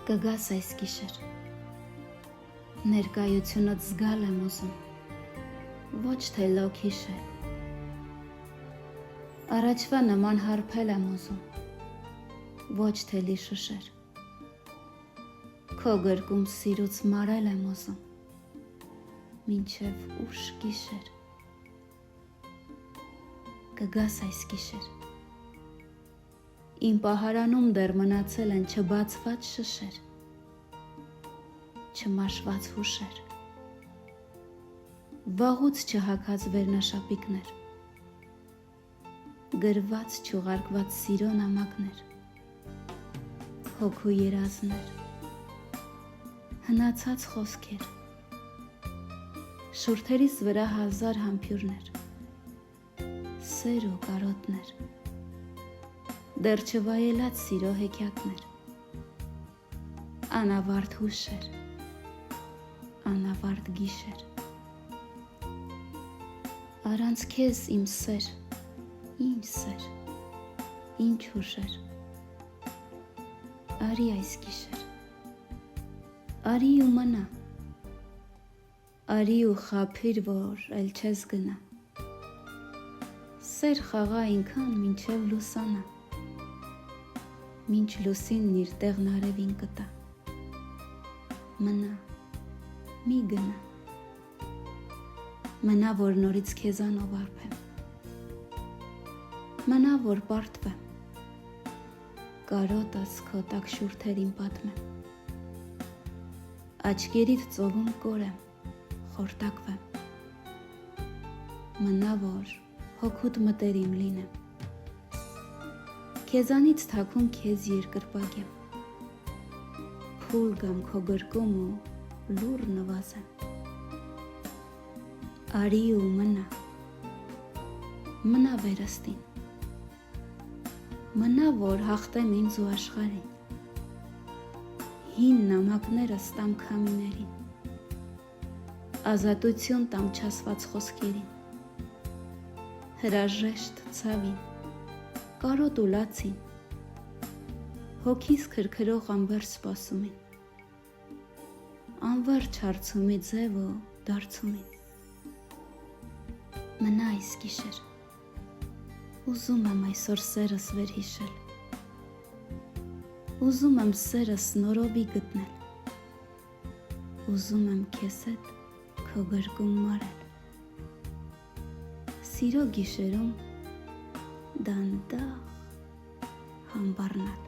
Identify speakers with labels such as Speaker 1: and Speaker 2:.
Speaker 1: Կգաս այս գիշեր, ներկայությունդ զգալ եմ ուզում, ոչ թե լոք հիշել, առաջվա նման հարբել եմ ուզում, ոչ թե լի շշեր, քո գրկում սիրուց մարել եմ ուզում, մինչև ուշ գիշեր, կգաս այս գիշեր, իմ պահարանում դեռ մնացել են չբացված շշեր, չմաշված հուշեր, վաղուց չհագած վերնաշապիկներ, գրված չուղարկված սիրո նամակներ, հոգու երազներ, հնացած խոսքեր, շուրթերիս վրա հազար համբյուրներ, սեր ու կարոտներ, դեռ չվայելած սիրո հեքիաթներ, անավարտ հուշեր, անավարտ գիշեր, առանց քեզ իմ սեր, ինչ հուշեր, արի այս գիշեր, արի ու մնա, արի ու խաբիր, որ էլ չես գնա, սեր խաղա ինքան մինչև լուսանա, մինչ լուսինն իր տեղն արևին կտա, մնա, մի գնա, մնա, որ նորից քեզանով արբեմ, մնա, որ պարտվեմ, կարոտս քո տակ շուրթերին պատմեմ, աչքերիդ ծովում կորեմ, խորտակվեմ, մնա, որ հոգուտ մտերիմ լինեմ, քեզանից թաքուն քեզ երկրպագեմ, փուլ գամ քո գրկում ու լուռ նվազեմ, արի ու մնա վերստին, մնա, որ հաղթեմ ինձ ու աշխարհին, հին նամակներս տամ քամիներին, ազատություն տամ չասված խոսքերին, հրաժեշտ ցավին, կարոտ ու լացին, հոգիս քրքրող անվերջ սպասումին, անվերջ հարցումի ձև ու դարձումին, մնա այս գիշեր, ուզում եմ այսօր սերս վերհիշել, ուզում եմ սերս նորովի գտնել, ուզում եմ քեզ հետ քո գրկում մարել, սիրո գիշերում դանդաղ համբառնալ,